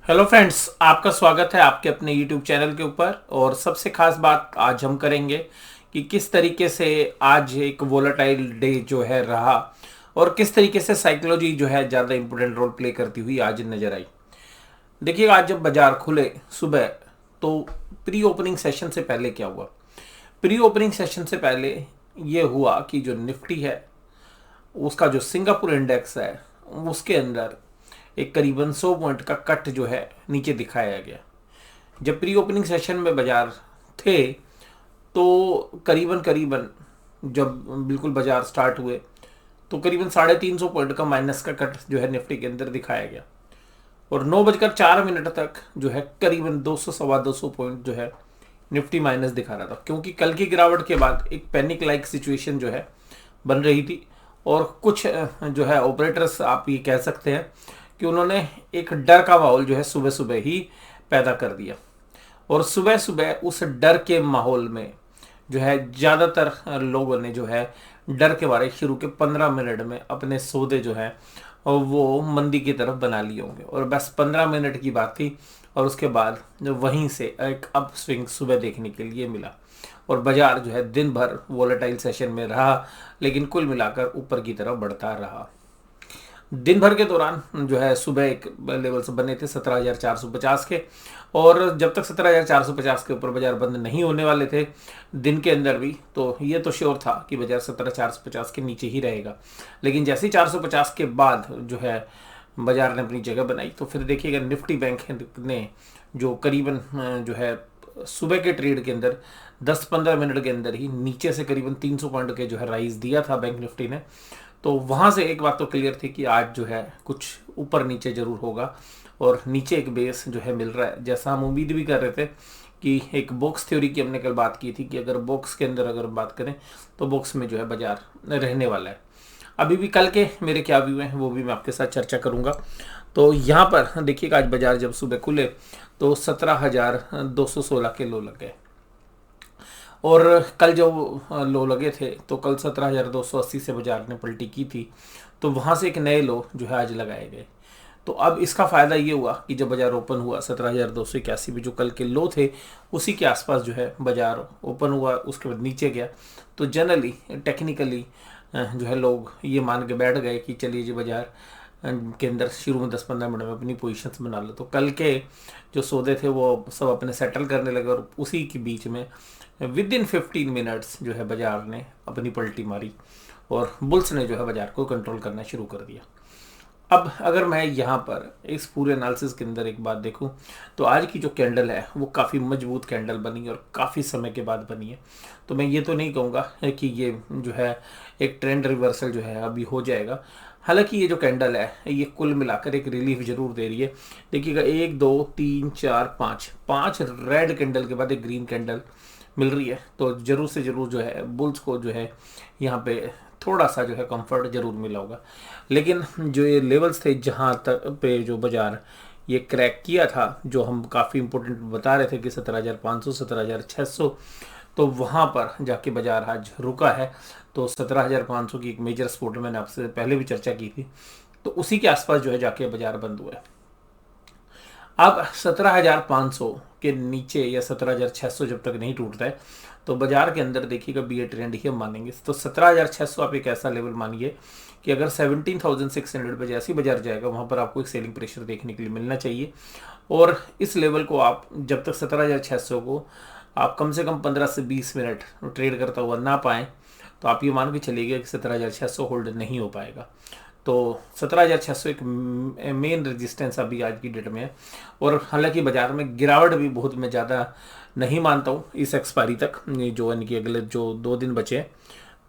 Hello friends, आपका स्वागत है आपके अपने यूट्यूब चैनल के ऊपर। और सबसे खास बात आज हम करेंगे कि किस तरीके से आज एक वोलेटाइल डे जो है रहा और किस तरीके से साइकोलॉजी जो है ज़्यादा इंपॉर्टेंट रोल प्ले करती हुई आज नज़र आई। देखिए, आज जब बाजार खुले सुबह तो प्री ओपनिंग सेशन से पहले क्या हुआ। प्री ओपनिंग सेशन से पहले ये हुआ कि जो निफ्टी है उसका जो सिंगापुर इंडेक्स है उसके अंदर एक करीबन 100 पॉइंट का कट जो है नीचे दिखाया गया। जब प्री ओपनिंग सेशन में बाजार थे तो करीबन करीबन जब बिल्कुल बाजार स्टार्ट हुए तो करीबन 350 पॉइंट का माइनस का कट जो है निफ्टी के अंदर दिखाया गया। और 9 बजकर 4 मिनट तक जो है करीबन 200 सवा 200 पॉइंट जो है निफ्टी माइनस दिखा रहा था, क्योंकि कल की गिरावट के बाद एक पैनिक लाइक सिचुएशन जो है बन रही थी। और कुछ जो है ऑपरेटर्स आप ये कह सकते हैं कि उन्होंने एक डर का माहौल जो है सुबह सुबह ही पैदा कर दिया। और सुबह सुबह उस डर के माहौल में जो है ज़्यादातर लोगों ने जो है डर के बारे शुरू के 15 मिनट में अपने सौदे जो है वो मंदी की तरफ बना लिए होंगे। और बस 15 मिनट की बात थी और उसके बाद जो वहीं से एक अप स्विंग सुबह देखने के लिए मिला। और बाजार जो है दिन भर वोलेटाइल सेशन में रहा, लेकिन कुल मिलाकर ऊपर की तरफ बढ़ता रहा। दिन भर के दौरान जो है सुबह एक लेवल से बने थे 17,450 के। और जब तक 17,450 के ऊपर बाजार बंद नहीं होने वाले थे दिन के अंदर भी, तो ये तो श्योर था कि बाजार 17,450 के नीचे ही रहेगा। लेकिन जैसे ही 450 के बाद जो है बाजार ने अपनी जगह बनाई, तो फिर देखिएगा निफ्टी बैंक ने जो करीबन जो है सुबह के ट्रेड के अंदर 10-15 मिनट के अंदर ही नीचे से करीबन 300 पॉइंट के जो है राइज दिया था बैंक निफ्टी ने। तो वहाँ से एक बात तो क्लियर थी कि आज जो है कुछ ऊपर नीचे जरूर होगा और नीचे एक बेस जो है मिल रहा है, जैसा हम उम्मीद भी कर रहे थे कि एक बॉक्स थ्योरी की हमने कल बात की थी कि अगर बॉक्स के अंदर अगर बात करें तो बॉक्स में जो है बाजार रहने वाला है। अभी भी कल के मेरे क्या व्यू हैं वो भी मैं आपके साथ चर्चा करूंगा। तो यहाँ पर देखिएगा, आज बाजार जब सुबह खुले तो 17,216 के लो लग गए। और कल जो लो लगे थे तो कल 17,280 से बाजार ने पलटी की थी, तो वहाँ से एक नए लो जो है आज लगाए गए। तो अब इसका फ़ायदा ये हुआ कि जब बाजार ओपन हुआ 17,281 भी जो कल के लो थे उसी के आसपास जो है बाजार ओपन हुआ, उसके बाद नीचे गया। तो जनरली टेक्निकली जो है लोग ये मान के बैठ गए कि चलिए जी बाजार के अंदर शुरू में 10-15 मिनट में अपनी पोजीशंस बना लो। तो कल के जो सौदे थे वो सब अपने सेटल करने लगे और उसी के बीच में विद इन 15 मिनट्स जो है बाजार ने अपनी पलटी मारी और बुल्स ने जो है बाजार को कंट्रोल करना शुरू कर दिया। अब अगर मैं यहाँ पर इस पूरे एनालिसिस के अंदर एक बात देखूँ तो आज की जो कैंडल है वो काफ़ी मजबूत कैंडल बनी और काफ़ी समय के बाद बनी है। तो मैं ये तो नहीं कहूँगा कि ये जो है एक ट्रेंड रिवर्सल जो है अभी हो जाएगा। हालांकि ये जो कैंडल है ये कुल मिलाकर एक रिलीफ जरूर दे रही है। देखिएगा, 1 2 3 4 5 5 रेड कैंडल के बाद एक ग्रीन कैंडल मिल रही है। तो जरूर से जरूर जो है बुल्स को जो है यहाँ पे थोड़ा सा जो है कंफर्ट जरूर मिला होगा। लेकिन जो ये लेवल्स थे जहाँ तक पे जो बाजार ये क्रैक किया था, जो हम काफ़ी इंपॉर्टेंट बता रहे थे कि 17,500 17,600, तो वहाँ पर जाके बाजार आज रुका है। तो 17,500 की एक मेजर सपोर्ट मैंने आपसे पहले भी चर्चा की थी, तो उसी के आसपास जो है जाके बाजार बंद हुआ है। अब 17,500 के नीचे या 17,600 जब तक नहीं टूटता है तो बाजार के अंदर देखिएगा बी ए ट्रेंड ही हम मानेंगे। तो 17,600 आप एक ऐसा लेवल मानिए कि अगर 17,600 पे जैसे ही बाजार जाएगा वहाँ पर आपको एक सेलिंग प्रेशर देखने के लिए मिलना चाहिए। और इस लेवल को आप जब तक 17,600 को आप कम से कम 15 से 20 मिनट ट्रेड करता हुआ ना पाएँ तो आप ये मान के चलिएगा कि 17,600 होल्ड नहीं हो पाएगा। तो 17,600 एक मेन रेजिस्टेंस अभी आज की डेट में है। और हालांकि बाजार में गिरावट भी बहुत मैं ज़्यादा नहीं मानता हूँ इस एक्सपायरी तक, जो इनकी अगले जो 2 दिन बचे हैं।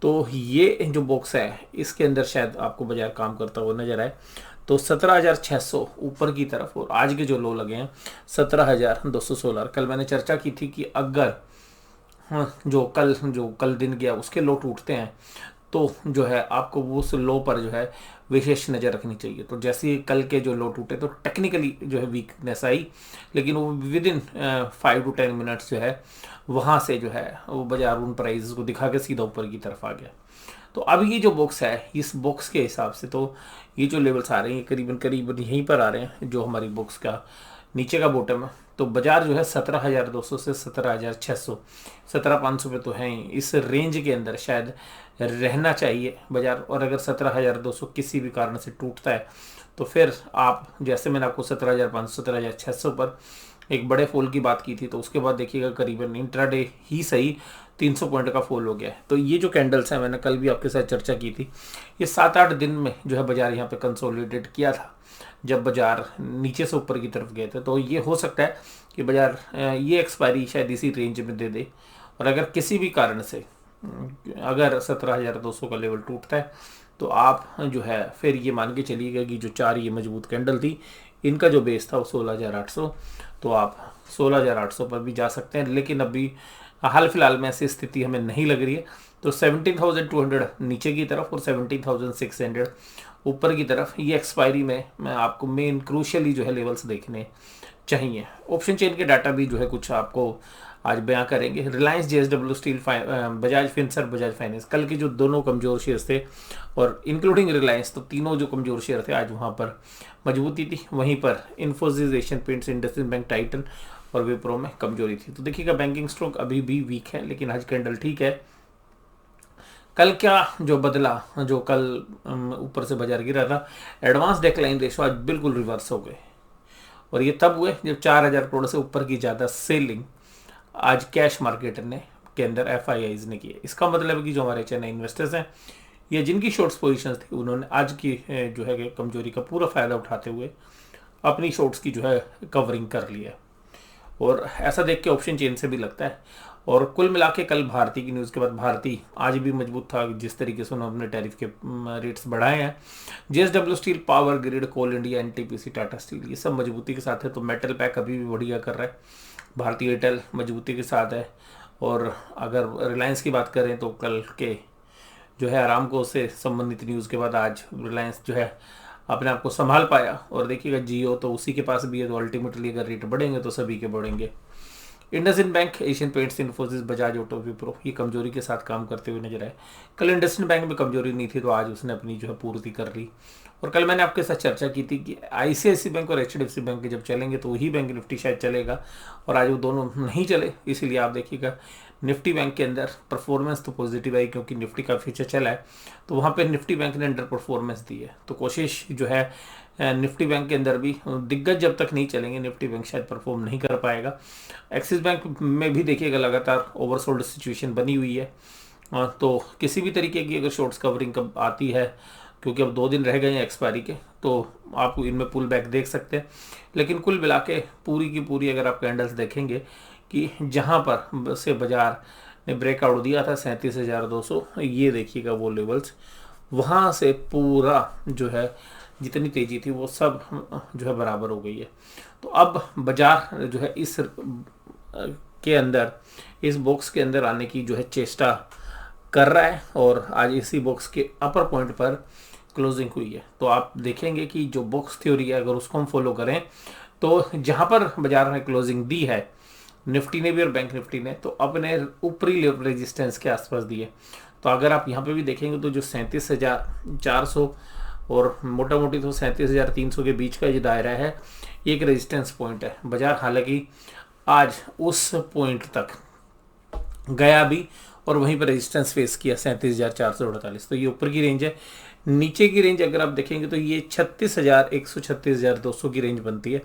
तो ये जो बॉक्स है इसके अंदर शायद आपको बाजार काम करता हुआ नजर आए। तो 17,600 ऊपर की तरफ और आज के जो लो लगे हैं 17,216। कल मैंने चर्चा की थी कि अगर जो कल दिन गया उसके लो टूटते हैं तो जो है आपको वो उस लो पर जो है विशेष नज़र रखनी चाहिए। तो जैसे ही कल के जो लो टूटे तो टेक्निकली जो है वीकनेस आई, लेकिन वो विद इन 5 to 10 मिनट्स जो है वहाँ से जो है वो बाजार उन प्राइस को दिखा के सीधा ऊपर की तरफ आ गया। तो अब ये जो बॉक्स है इस बॉक्स के हिसाब से तो ये जो लेवल्स आ रहे हैं ये करीबन करीबन यहीं पर आ रहे हैं जो हमारी बॉक्स का नीचे का बॉटम है। तो बाजार जो है 17,200 से 17,600, 17,500 पे तो है ही। इस रेंज के अंदर शायद रहना चाहिए बाजार। और अगर 17,200 किसी भी कारण से टूटता है तो फिर आप, जैसे मैंने आपको 17,500 17,600 पर एक बड़े फॉल की बात की थी, तो उसके बाद देखिएगा करीबन इंट्राडे ही सही 300 पॉइंट का फॉल हो गया है। तो ये जो कैंडल्स हैं, मैंने कल भी आपके साथ चर्चा की थी, ये 7-8 दिन में जो है बाजार यहाँ पे कंसोलिडेट किया था जब बाजार नीचे से ऊपर की तरफ गए थे। तो ये हो सकता है कि बाजार ये एक्सपायरी शायद इसी रेंज में दे दे। और अगर किसी भी कारण से अगर 17,200 का लेवल टूटता है तो आप जो है फिर ये मान के चलिएगा कि जो 4 ये मजबूत कैंडल थी, इनका जो बेस था वो 16,800, तो आप 16,800 पर भी जा सकते हैं। लेकिन अभी हाल फिलहाल में ऐसी स्थिति हमें नहीं लग रही है। तो 17,200 नीचे की तरफ और 17,600 ऊपर की तरफ, ये एक्सपायरी में मैं आपको मेन क्रूशियली जो है लेवल्स देखने चाहिए। ऑप्शन चेन के डाटा भी जो है कुछ आपको आज बयां करेंगे। Reliance, JSW steel, Bajaj Finserv, Bajaj finance, कल के जो दोनों कमजोर शेयर्स थे और इंक्लूडिंग रिलायंस, तो तीनों जो कमजोर शेयर थे आज वहां पर मजबूती थी। वहीं पर Infosys, Asian paints, IndusInd bank, Titan और विप्रो में कमजोरी थी। तो देखिएगा बैंकिंग स्टॉक अभी भी वीक है, लेकिन आज कैंडल ठीक है। कल क्या जो बदला, जो कल ऊपर से बाजार गिरा था, एडवांस डेक्लाइन रेशो आज बिल्कुल रिवर्स हो गए। और ये तब हुए जब 4,000 करोड़ से ऊपर की ज़्यादा सेलिंग आज कैश मार्केट ने के अंदर एफआईआईज ने की है। इसका मतलब है कि जो हमारे चेन्नई इन्वेस्टर्स हैं या जिनकी शॉर्ट्स पोजीशंस थी, उन्होंने आज की जो है कमजोरी का पूरा फायदा उठाते हुए अपनी शॉर्ट्स की जो है कवरिंग कर लिया। और ऐसा देख के ऑप्शन चेन से भी लगता है। और कुल मिला के कल भारती की न्यूज़ के बाद भारती आज भी मजबूत था, जिस तरीके से उन्होंने अपने टैरिफ के रेट्स बढ़ाए हैं। जेएसडब्ल्यू स्टील, पावर ग्रिड, कोल इंडिया, एनटीपीसी, टाटा स्टील, ये सब मजबूती के साथ है। तो मेटल पैक अभी भी बढ़िया कर रहा है। भारतीय एयरटेल मजबूती के साथ है। और अगर रिलायंस की बात करें तो कल के जो है आरामको से संबंधित न्यूज़ के बाद आज रिलायंस जो है अपने आप को संभाल पाया। और देखिएगा जियो तो उसी के पास भी है, तो अल्टीमेटली अगर रेट बढ़ेंगे तो सभी के बढ़ेंगे। IndusInd bank, Asian paints, Infosys, Bajaj auto, Wipro, ये कमजोरी के साथ काम करते हुए नजर आए। कल इंडसइंड बैंक में कमजोरी नहीं थी, तो आज उसने अपनी जो है पूर्ति कर ली। और कल मैंने आपके साथ चर्चा की थी कि आईसीआईसी बैंक और एचडीएफसी बैंक जब चलेंगे तो वही बैंक निफ्टी शायद चलेगा। और आज वो दोनों नहीं चले, इसीलिए आप देखिएगा निफ्टी बैंक के अंदर परफॉर्मेंस तो पॉजिटिव आई, क्योंकि निफ्टी काफ़ी अच्छा चला है। तो वहाँ पे निफ्टी बैंक ने अंडर परफॉर्मेंस दी है। तो कोशिश जो है निफ्टी बैंक के अंदर भी, दिग्गज जब तक नहीं चलेंगे निफ्टी बैंक शायद परफॉर्म नहीं कर पाएगा। एक्सिस बैंक में भी देखिएगा लगातार ओवरसोल्ड सिचुएशन बनी हुई है। तो किसी भी तरीके की अगर शॉर्ट्स कवरिंग कब आती है, क्योंकि अब 2 दिन रह गए हैं एक्सपायरी के, तो आप इनमें पुल बैक देख सकते हैं। लेकिन कुल मिला के पूरी की पूरी अगर आप कैंडल्स देखेंगे कि जहां पर से बाजार ने ब्रेकआउट दिया था 37,200, ये देखिएगा वो लेवल्स, वहां से पूरा जो है जितनी तेजी थी वो सब जो है बराबर हो गई है। तो अब बाजार जो है इस के अंदर, इस बॉक्स के अंदर आने की जो है चेष्टा कर रहा है। और आज इसी बॉक्स के अपर पॉइंट पर क्लोजिंग हुई है। तो आप देखेंगे कि जो बॉक्स थ्योरी है अगर उसको हम फॉलो करें तो जहां पर बाजार ने क्लोजिंग दी है, निफ्टी ने भी और बैंक निफ्टी ने, तो अपने ऊपरी लेवल रेजिस्टेंस के आसपास दी है। तो अगर आप यहाँ पे भी देखेंगे तो जो 37,400 और मोटा मोटी तो 37,300 के बीच का जो दायरा है, एक रेजिस्टेंस पॉइंट है। बाजार हालांकि आज उस पॉइंट तक गया भी और वहीं पर रेजिस्टेंस फेस किया 37,448। तो ये ऊपर की रेंज है। नीचे की रेंज अगर आप देखेंगे तो ये 36,100 36,200 की रेंज बनती है।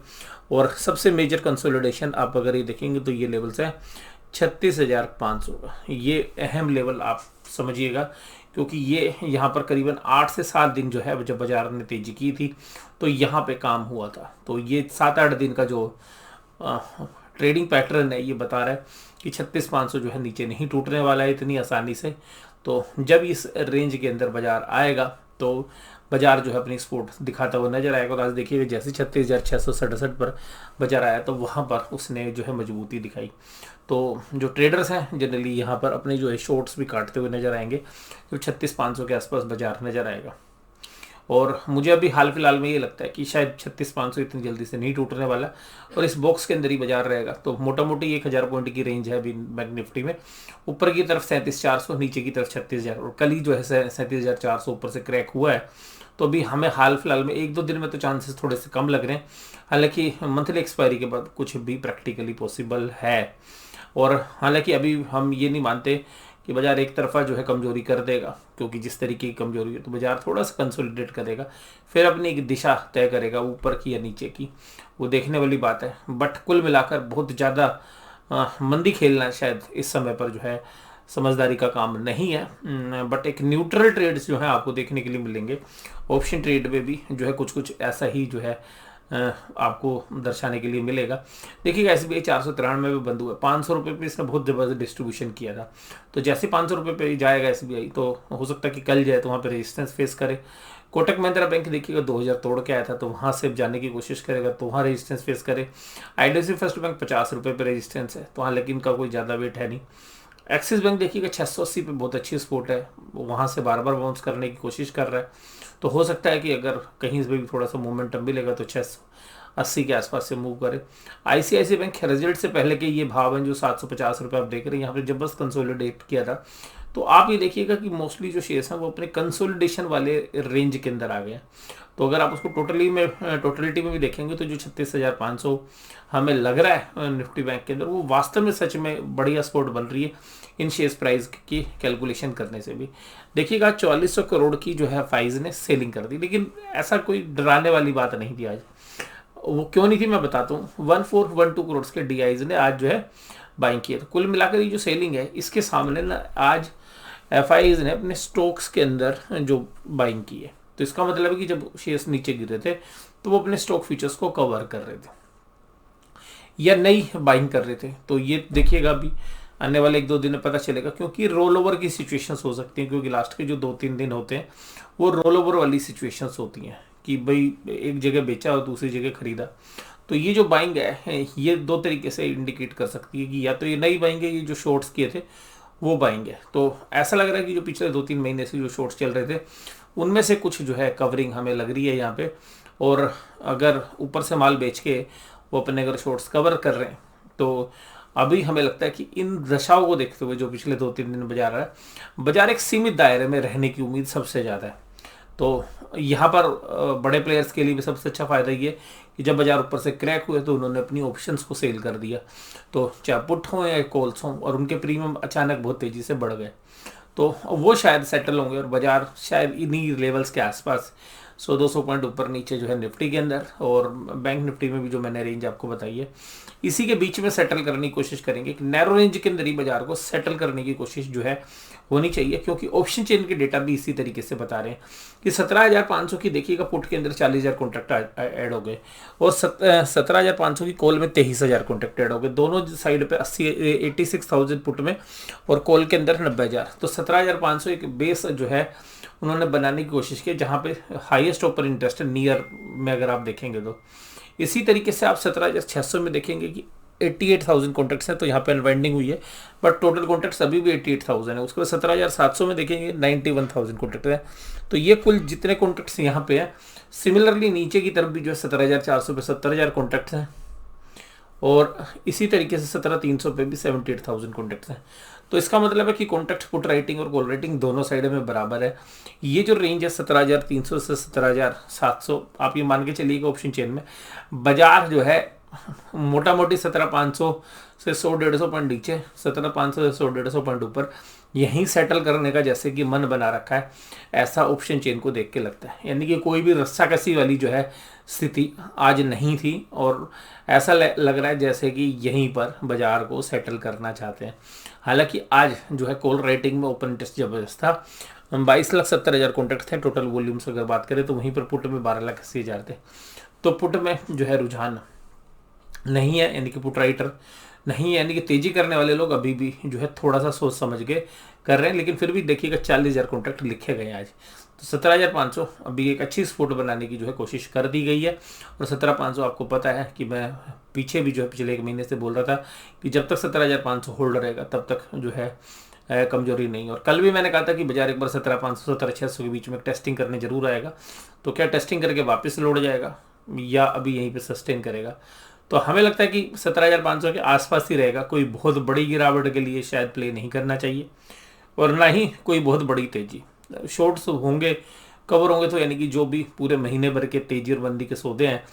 और सबसे मेजर कंसोलिडेशन आप अगर ये देखेंगे तो ये लेवल्स है 36,500 का। ये अहम लेवल आप समझिएगा, क्योंकि ये यहाँ पर करीबन 8 से 7 दिन जो है जब बाजार ने तेजी की थी तो यहाँ पे काम हुआ था। तो ये 7-8 दिन का जो ट्रेडिंग पैटर्न है ये बता रहा है कि 36,500 जो है नीचे नहीं टूटने वाला है इतनी आसानी से। तो जब इस रेंज के अंदर बाजार आएगा तो बाजार जो है अपनी सपोर्ट दिखाता हुआ नजर आएगा। और आज देखिए जैसे 36,667 पर बाजार आया तो वहाँ पर उसने जो है मजबूती दिखाई। तो जो ट्रेडर्स हैं जनरली यहाँ पर अपने जो है शॉर्ट्स भी काटते हुए नजर आएंगे जब 36,500 के आसपास बाजार नजर आएगा। और मुझे अभी हाल फिलहाल में ये लगता है कि शायद 36,500 इतनी जल्दी से नहीं टूटने वाला और इस बॉक्स के अंदर ही बाजार रहेगा। तो मोटा मोटी 1,000 पॉइंट की रेंज है अभी बैंक निफ्टी में। ऊपर की तरफ 37,400, नीचे की तरफ 36,000। और कल ही जो है 37,400 ऊपर से क्रैक हुआ है, तो भी हमें हाल फिलहाल में 1-2 दिन में तो चांसेस थोड़े से कम लग रहे हैं। हालांकि मंथली एक्सपायरी के बाद कुछ भी प्रैक्टिकली पॉसिबल है। और हालांकि अभी हम ये नहीं मानते कि बाजार एक तरफा जो है कमजोरी कर देगा, क्योंकि जिस तरीके की कमजोरी है तो बाजार थोड़ा सा कंसोलिडेट करेगा, फिर अपनी एक दिशा तय करेगा ऊपर की या नीचे की, वो देखने वाली बात है। बट कुल मिलाकर बहुत ज़्यादा मंदी खेलना शायद इस समय पर जो है समझदारी का काम नहीं है। बट एक न्यूट्रल ट्रेड्स जो है आपको देखने के लिए मिलेंगे। ऑप्शन ट्रेड में भी जो है कुछ कुछ ऐसा ही जो है आपको दर्शाने के लिए मिलेगा। देखिएगा SBI 493 में बंद हुआ, 500 रुपये पे इसने बहुत ज़बरदस्त डिस्ट्रीब्यूशन किया था। तो जैसे 500 रुपये पे जाएगा SBI तो हो सकता है कि कल जाए तो वहाँ पे रेजिस्टेंस फेस करे। कोटक महिंद्रा बैंक देखिएगा 2000 तोड़ के आया था, तो वहाँ से जाने की कोशिश करेगा तो वहाँ रेजिस्टेंस फेस करे। IDFC फर्स्ट बैंक 50 रुपये पे रेजिस्टेंस है, तो हाँ लेकिन का कोई ज़्यादा वेट है नहीं। एक्सिस बैंक देखिएगा 680 पे बहुत अच्छी स्पोर्ट है, वहाँ से बार बार बाउंस करने की कोशिश कर रहा है। तो हो सकता है कि अगर कहीं से भी थोड़ा सा मोमेंटम मिलेगा तो 680 के आसपास से मूव करे। ICICI बैंक रिजल्ट से पहले के ये भाव हैं जो 750 रुपये आप देख रहे हैं, यहाँ पे जबरदस्त कंसोलिडेट किया था। तो आप ये देखिएगा कि मोस्टली जो शेयर्स हैं वो अपने कंसोलिडेशन वाले रेंज के अंदर आ गए हैं। तो अगर आप उसको टोटलिटी में भी देखेंगे तो जो 36,500 हमें लग रहा है निफ्टी बैंक के अंदर, वो वास्तव में सच में बढ़िया सपोर्ट बन रही है इन शेयर्स प्राइस की कैलकुलेशन करने से भी। देखिएगा 4400 करोड़ की जो है फाइज ने सेलिंग कर दी, लेकिन ऐसा कोई डराने वाली बात नहीं थी आज। वो क्यों नहीं थी मैं बताता हूँ। 1412 करोड़ के DIs ने आज जो है बाइंग किया। तो कुल मिलाकर ये जो सेलिंग है इसके सामने ना आज FIs ने अपने स्टॉक्स के अंदर जो बाइंग की है, तो इसका मतलब है कि जब शेयर्स नीचे गिर रहे थे तो वो अपने स्टॉक फीचर्स को कवर कर रहे थे या नई बाइंग कर रहे थे। तो ये देखिएगा अभी आने वाले 1-2 दिन में पता चलेगा, क्योंकि रोल ओवर की सिचुएशंस हो सकती हैं, क्योंकि लास्ट के जो 2-3 दिन होते हैं वो रोल ओवर वाली सिचुएशंस होती हैं कि भाई एक जगह बेचा और दूसरी जगह खरीदा। तो ये जो बाइंग है ये 2 तरीके से इंडिकेट कर सकती है कि या तो ये नई बाइंग है, ये जो शॉर्ट्स किए थे वो बाइंग है। तो ऐसा लग रहा है कि जो पिछले 2-3 महीने से जो शॉर्ट्स चल रहे थे उनमें से कुछ जो है कवरिंग हमें लग रही है यहाँ पे। और अगर ऊपर से माल बेच के वो अपने अगर शॉर्ट्स कवर कर रहे हैं तो अभी हमें लगता है कि इन दशाओं को देखते हुए जो पिछले 2-3 दिन बाजार एक सीमित दायरे में रहने की उम्मीद सबसे ज़्यादा है। तो यहाँ पर बड़े प्लेयर्स के लिए भी सबसे अच्छा फ़ायदा ये कि जब बाजार ऊपर से क्रैक हुए तो उन्होंने अपनी ऑप्शंस को सेल कर दिया, तो चाहे पुट हों या कॉल्स हों, और उनके प्रीमियम अचानक बहुत तेज़ी से बढ़ गए। तो वो शायद सेटल होंगे और बाजार शायद इन्हीं लेवल्स के आसपास 100-200 पॉइंट ऊपर नीचे जो है निफ्टी के अंदर, और बैंक निफ्टी में भी जो मैंने रेंज आपको बताई है इसी के बीच में सेटल करने की कोशिश करेंगे कि नैरो रेंज के अंदर ही बाजार को सेटल करने की कोशिश जो है होनी चाहिए। क्योंकि ऑप्शन चेन के डेटा भी इसी तरीके से बता रहे हैं कि 17,500 की देखिएगा पुट के अंदर 40,000 कॉन्ट्रैक्ट ऐड हो गए, और 17,500 की कॉल में 23,000 कॉन्ट्रैक्ट ऐड हो गए। दोनों साइड पे 86,000 पुट में और कॉल के अंदर 90,000। तो 17,500 एक बेस जो है उन्होंने बनाने की कोशिश की, जहाँ पे हाईएस्ट ओपन इंटरेस्ट है नियर में अगर आप देखेंगे तो। इसी तरीके से आप 17,600 में देखेंगे कि 88,000 कॉन्ट्रैक्ट्स हैं, तो यहाँ पे अनवाइंडिंग हुई है, बट टोटल कॉन्ट्रैक्ट्स अभी भी 88,000 है। उसके बाद 17,700 में देखेंगे 91,000 कॉन्ट्रैक्ट है। तो ये कुल जितने कॉन्ट्रैक्ट्स यहाँ पे हैं, सिमिलरली नीचे की तरफ भी जो है 17,400 पे 70,000 कॉन्ट्रैक्ट्स हैं, और इसी तरीके से 17,300 पे भी 78,000 कॉन्ट्रैक्ट्स हैं। तो इसका मतलब है कि कॉन्ट्रैक्ट पुट राइटिंग और कॉल राइटिंग दोनों साइड में बराबर है। ये जो रेंज है 17,300 से 17,700, आप ये मान के चलिएगा ऑप्शन चेन में बाजार जो है मोटा मोटी 17,500 से 100-150 पॉइंट नीचे, 17,500 से 100-150 पॉइंट ऊपर यहीं सेटल करने का जैसे कि मन बना रखा है, ऐसा ऑप्शन चेन को देख के लगता है। यानी कि कोई भी रस्साकसी वाली जो है स्थिति आज नहीं थी, और ऐसा लग रहा है जैसे कि यहीं पर बाजार को सेटल करना चाहते हैं। हालांकि आज जो है कॉल राइटिंग में ओपन इंटरेस्ट जबरदस्त था, 22,70,000 कॉन्ट्रैक्ट थे टोटल वॉल्यूम से अगर बात करें, तो वहीं पर पुट में 12,80,000 थे। तो पुट में जो है रुझान नहीं है, यानी कि पुट राइटर नहीं है, यानी कि तेजी करने वाले लोग अभी भी जो है थोड़ा सा सोच समझ के कर रहे हैं। लेकिन फिर भी देखिएगा 40,000 कॉन्ट्रैक्ट लिखे गए आज, तो 17,500 अभी एक अच्छी स्पोर्ट बनाने की जो है कोशिश कर दी गई है। और 17,500 आपको पता है कि मैं पीछे भी जो है पिछले 1 महीने से बोल रहा था कि जब तक 17,500 होल्ड रहेगा तब तक जो है कमजोरी नहीं। और कल भी मैंने कहा था कि बाजार एक बार 17,500 17,600 के बीच में टेस्टिंग करने जरूर आएगा। तो क्या टेस्टिंग करके वापस लौट जाएगा या अभी यहीं पे सस्टेन करेगा? तो हमें लगता है कि 17,500 के आसपास ही रहेगा। कोई बहुत बड़ी गिरावट के लिए शायद प्ले नहीं करना चाहिए, और ना ही कोई बहुत बड़ी तेजी। शॉर्ट्स होंगे कवर होंगे तो यानी कि जो भी पूरे महीने भर के तेजी और मंदी के सौदे हैं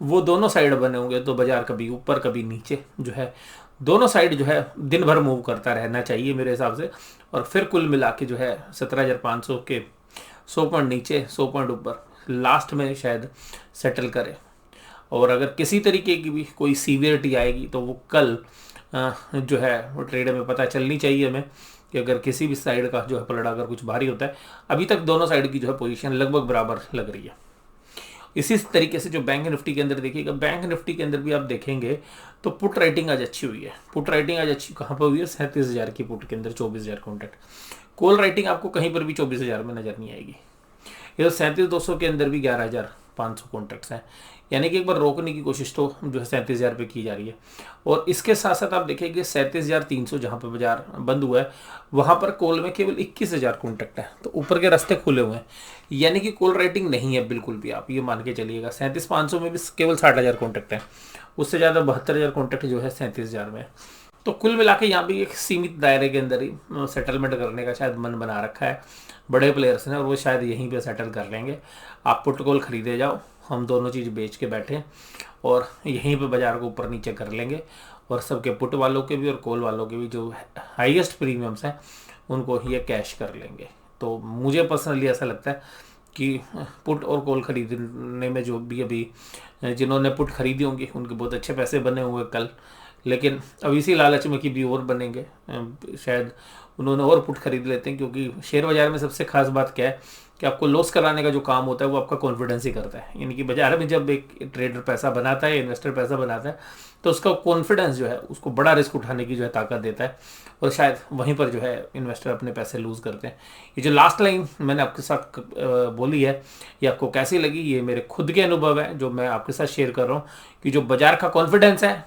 वो दोनों साइड बने होंगे, तो बाजार कभी ऊपर कभी नीचे जो है, दोनों साइड जो है दिन भर मूव करता रहना चाहिए मेरे हिसाब से। और फिर कुल मिला के जो है 17,500 के 100 पॉइंट नीचे 100 पॉइंट ऊपर लास्ट में शायद सेटल करे। और अगर किसी तरीके की भी कोई सीवियरिटी आएगी तो वो कल जो है वो ट्रेड में पता चलनी चाहिए हमें, कि अगर किसी भी साइड का जो है पलड़ा अगर कुछ भारी होता है। अभी तक दोनों साइड की जो है पोजीशन लगभग बराबर लग रही है। इसी तरीके से जो बैंक निफ्टी के अंदर देखिएगा, बैंक निफ्टी के अंदर भी आप देखेंगे तो पुट राइटिंग आज अच्छी हुई है। पुट राइटिंग आज अच्छी कहाँ पर हुई है? 37,000 की पुट के अंदर 24,000 कॉन्ट्रैक्ट। कॉल राइटिंग आपको कहीं पर भी 24,000 में नजर नहीं आएगी। ये तो 37,200 के अंदर भी 11,500 कॉन्ट्रैक्ट्स हैं, यानी कि एक बार रोकने की कोशिश तो जो है 37,000 पे की जा रही है। और इसके साथ साथ आप देखेंगे 37,300 जहाँ पे बाजार बंद हुआ है वहाँ पर कॉल में केवल 21,000 कॉन्ट्रैक्ट है, तो ऊपर के रास्ते खुले हुए हैं, यानी कि कॉल राइटिंग नहीं है बिल्कुल भी, आप ये मान के चलिएगा। 37,500 में भी केवल 60,000 कॉन्ट्रैक्ट है, उससे ज़्यादा 72,000 कॉन्ट्रैक्ट जो है 37,000 में। तो कुल मिला के यहाँ भी एक सीमित दायरे के अंदर ही सेटलमेंट करने का शायद मन बना रखा है बड़े प्लेयर्स ने, और वो शायद यहीं पे सेटल कर लेंगे। आप पुट कॉल खरीदे जाओ, हम दोनों चीज़ बेच के बैठे और यहीं पे बाजार को ऊपर नीचे कर लेंगे, और सबके पुट वालों के भी और कॉल वालों के भी जो हाईएस्ट प्रीमियम्स हैं उनको ये कैश कर लेंगे। तो मुझे पर्सनली ऐसा लगता है कि पुट और कॉल खरीदने में जो भी अभी जिन्होंने पुट खरीदी होंगी उनके बहुत अच्छे पैसे बने हुए कल, लेकिन अब इसी लालच में कि भी और बनेंगे शायद उन्होंने और पुट खरीद लेते हैं, क्योंकि शेयर बाजार में सबसे खास बात क्या है कि आपको लॉस कराने का जो काम होता है वो आपका कॉन्फिडेंस ही करता है। यानी कि बाजार में जब एक ट्रेडर पैसा बनाता है, इन्वेस्टर पैसा बनाता है, तो उसका कॉन्फिडेंस जो है उसको बड़ा रिस्क उठाने की जो है ताकत देता है, और शायद वहीं पर जो है इन्वेस्टर अपने पैसे लूज़ करते हैं। ये जो लास्ट लाइन मैंने आपके साथ बोली है ये आपको कैसी लगी? ये मेरे खुद के अनुभव है जो मैं आपके साथ शेयर कर रहा हूँ, कि जो बाजार का कॉन्फिडेंस है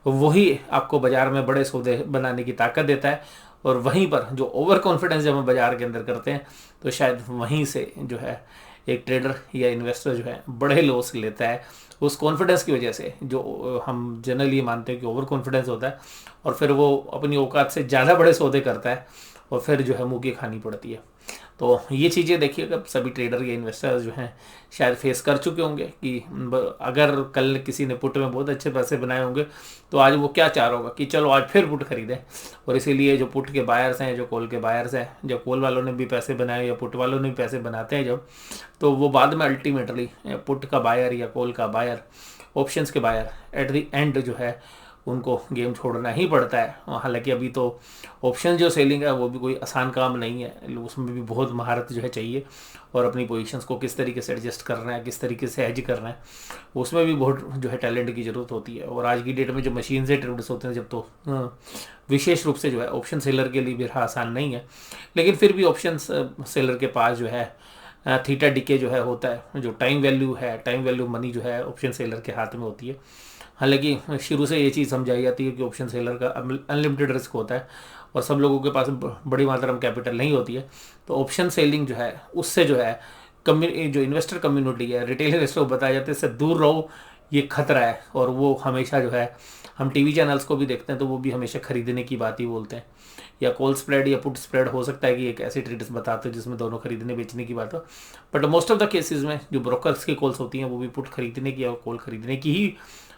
वही आपको बाजार में बड़े सौदे बनाने की ताकत देता है, और वहीं पर जो ओवर कॉन्फिडेंस जब हम बाजार के अंदर करते हैं तो शायद वहीं से जो है एक ट्रेडर या इन्वेस्टर जो है बड़े लॉस लेता है उस कॉन्फिडेंस की वजह से, जो हम जनरली मानते हैं कि ओवर कॉन्फिडेंस होता है, और फिर वो अपनी औकात से ज़्यादा बड़े सौदे करता है और फिर जो है मुँह की खानी पड़ती है। तो ये चीज़ें देखिएगा सभी ट्रेडर या इन्वेस्टर्स जो हैं शायद फेस कर चुके होंगे कि अगर कल किसी ने पुट में बहुत अच्छे पैसे बनाए होंगे तो आज वो क्या चाह रहा होगा कि चलो आज फिर पुट खरीदें। और इसीलिए जो पुट के बायर्स हैं, जो कॉल के बायर्स हैं, जब कॉल वालों ने भी पैसे बनाए या पुट वालों ने भी पैसे बनाते हैं जब, तो वो बाद में अल्टीमेटली पुट का बायर या कॉल का बायर, ऑप्शंस के बायर एट द एंड जो है उनको गेम छोड़ना ही पड़ता है। हालांकि अभी तो ऑप्शन जो सेलिंग है वो भी कोई आसान काम नहीं है, उसमें भी बहुत महारत जो है चाहिए, और अपनी पोजीशंस को किस तरीके से एडजस्ट करना है, किस तरीके से एज करना है, उसमें भी बहुत जो है टैलेंट की ज़रूरत होती है। और आज की डेट में जो मशीन से ट्रेडर्स होते हैं जब, तो विशेष रूप से जो है ऑप्शन सेलर के लिए भी आसान नहीं है, लेकिन फिर भी ऑप्शन सेलर के पास जो है थीटा डीके जो है होता है, जो टाइम वैल्यू है, टाइम वैल्यू मनी जो है ऑप्शन सेलर के हाथ में होती है। हालांकि शुरू से ये चीज़ समझाई जाती है कि ऑप्शन सेलर का अनलिमिटेड रिस्क होता है और सब लोगों के पास बड़ी मात्रा में कैपिटल नहीं होती है, तो ऑप्शन सेलिंग जो है उससे जो है जो इन्वेस्टर कम्युनिटी है, रिटेल इन्वेस्टर को बताया जाता है इससे दूर रहो, ये खतरा है। और वो हमेशा जो है, हम टीवी चैनल्स को भी देखते हैं तो वो भी हमेशा खरीदने की बात ही बोलते हैं, या कॉल स्प्रेड या पुट स्प्रेड हो सकता है कि एक ऐसी ट्रेडर्स बताते हैं जिसमें दोनों खरीदने बेचने की बात हो, but most of the cases में जो ब्रोकर्स की कॉल्स होती हैं वो भी पुट खरीदने की और कॉल खरीदने की ही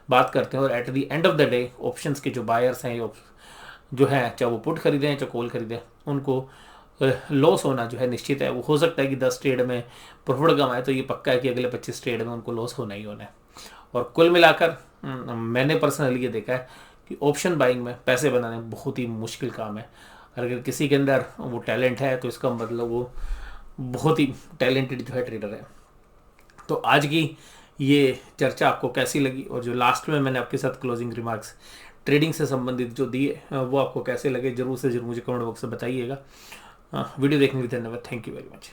बात करते हैं। और at the end of the day options के जो बायर्स हैं जो है, चाहे वो पुट खरीदें चाहे कॉल खरीदें, उनको लॉस होना जो है निश्चित है। वो हो सकता है कि 10 ट्रेड में प्रॉफिट कमाए, तो ये पक्का है कि अगले 25 ट्रेड में उनको लॉस होना ही होना है। और कुल मिलाकर मैंने पर्सनली ये देखा है कि ऑप्शन बाइंग में पैसे बनाने बहुत ही मुश्किल काम है। अगर किसी के अंदर वो टैलेंट है तो इसका मतलब वो बहुत ही टैलेंटेड जो है ट्रेडर है। तो आज की ये चर्चा आपको कैसी लगी, और जो लास्ट में मैंने आपके साथ क्लोजिंग रिमार्क्स ट्रेडिंग से संबंधित जो दिए वो आपको कैसे लगे, जरूर से जरूर मुझे कमेंट बॉक्स में बताइएगा। वीडियो देखने के लिए धन्यवाद। Thank you very much.